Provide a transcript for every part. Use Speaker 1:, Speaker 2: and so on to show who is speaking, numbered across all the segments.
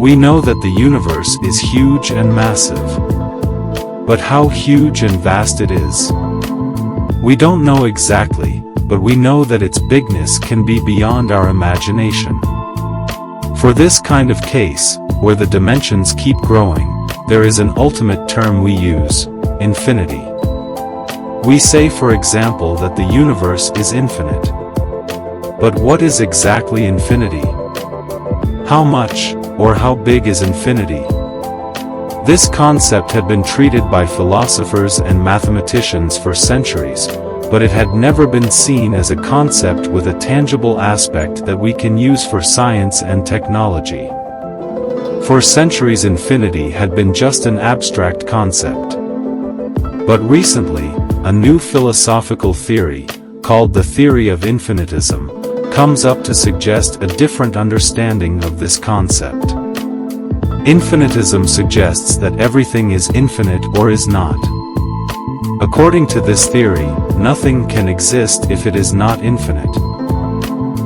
Speaker 1: We know that the universe is huge and massive. But how huge and vast it is? We don't know exactly, but we know that its bigness can be beyond our imagination. For this kind of case, where the dimensions keep growing, there is an ultimate term we use: infinity. We say, for example, that the universe is infinite. But what is exactly infinity? How much, or how big is infinity? This concept had been treated by philosophers and mathematicians for centuries, but it had never been seen as a concept with a tangible aspect that we can use for science and technology. For centuries, infinity had been just an abstract concept. But recently, a new philosophical theory, called the theory of infinitism, comes up to suggest a different understanding of this concept. Infinitism suggests that everything is infinite or is not. According to this theory, nothing can exist if it is not infinite.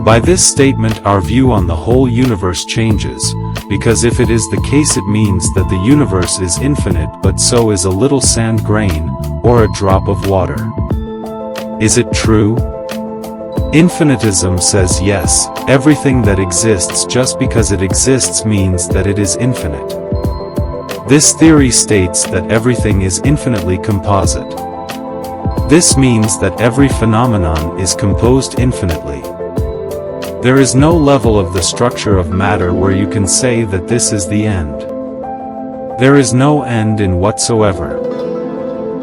Speaker 1: By this statement, our view on the whole universe changes, because if it is the case, it means that the universe is infinite, but so is a little sand grain, or a drop of water. Is it true? Infinitism says yes, everything that exists just because it exists means that it is infinite. This theory states that everything is infinitely composite. This means that every phenomenon is composed infinitely. There is no level of the structure of matter where you can say that this is the end. There is no end in whatsoever.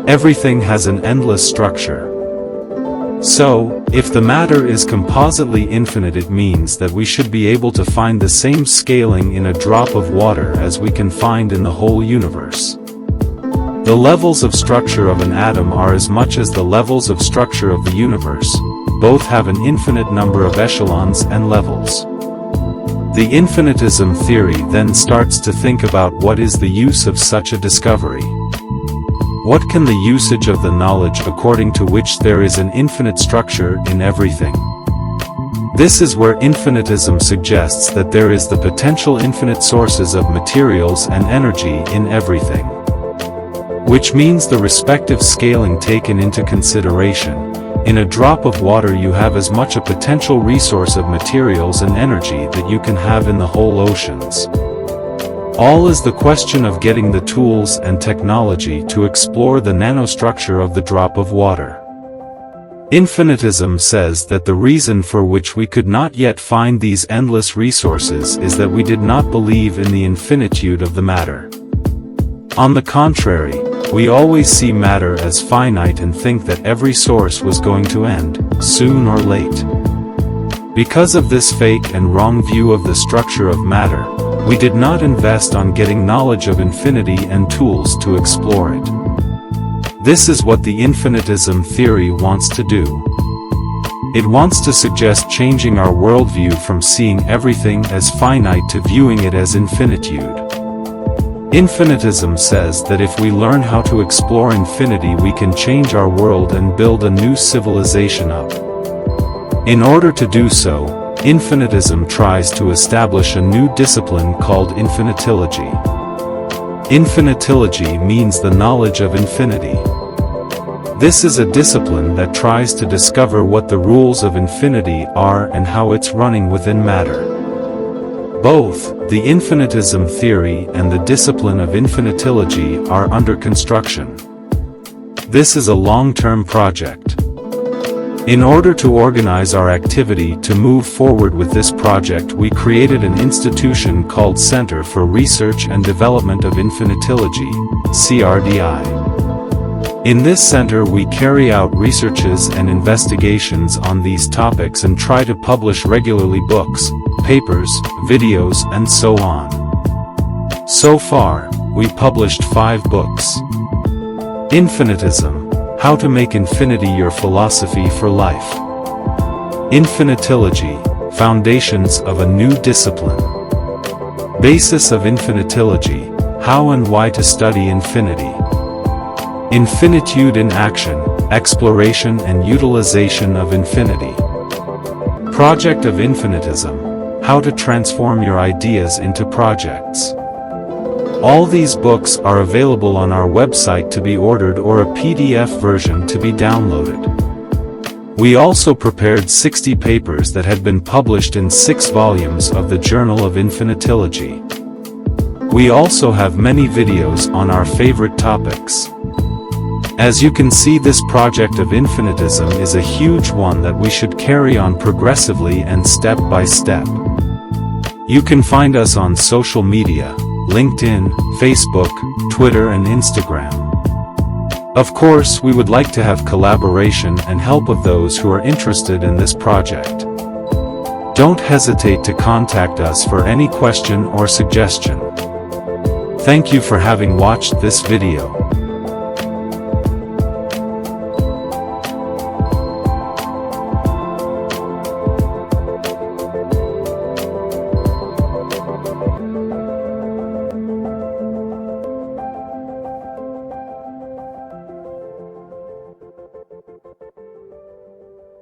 Speaker 1: Everything has an endless structure. So, if the matter is compositely infinite, it means that we should be able to find the same scaling in a drop of water as we can find in the whole universe. The levels of structure of an atom are as much as the levels of structure of the universe. Both have an infinite number of echelons and levels. The infinitism theory then starts to think about what is the use of such a discovery. What can the usage of the knowledge according to which there is an infinite structure in everything? This is where infinitism suggests that there is the potential infinite sources of materials and energy in everything. Which means the respective scaling taken into consideration. In a drop of water you have as much a potential resource of materials and energy that you can have in the whole oceans. All is the question of getting the tools and technology to explore the nanostructure of the drop of water. Infinitism says that the reason for which we could not yet find these endless resources is that we did not believe in the infinitude of the matter. On the contrary, we always see matter as finite and think that every source was going to end, soon or late. Because of this fake and wrong view of the structure of matter, we did not invest on getting knowledge of infinity and tools to explore it. This is what the infinitism theory wants to do. It wants to suggest changing our worldview from seeing everything as finite to viewing it as infinitude. Infinitism says that if we learn how to explore infinity, we can change our world and build a new civilization up. In order to do so, infinitism tries to establish a new discipline called Infinitology. Infinitology means the knowledge of infinity. This is a discipline that tries to discover what the rules of infinity are and how it's running within matter. Both the infinitism theory and the discipline of Infinitology are under construction. This is a long-term project. In order to organize our activity to move forward with this project, we created an institution called Center for Research and Development of Infinitology, CRDI. In this center we carry out researches and investigations on these topics and try to publish regularly books, papers, videos, and so on. So far, we published 5 books. Infinitism: How to Make Infinity Your Philosophy for Life. Infinitology: Foundations of a New Discipline. Basis of Infinitology: How and Why to Study Infinity. Infinitude in Action: Exploration and Utilization of Infinity. Project of Infinitism: how to transform your ideas into projects. All these books are available on our website to be ordered or a PDF version to be downloaded. We also prepared 60 papers that had been published in 6 volumes of the Journal of Infinitylogy. We also have many videos on our favorite topics. As you can see, this project of infinitism is a huge one that we should carry on progressively and step by step. You can find us on social media, LinkedIn, Facebook, Twitter and Instagram. Of course, we would like to have collaboration and help of those who are interested in this project. Don't hesitate to contact us for any question or suggestion. Thank you for having watched this video.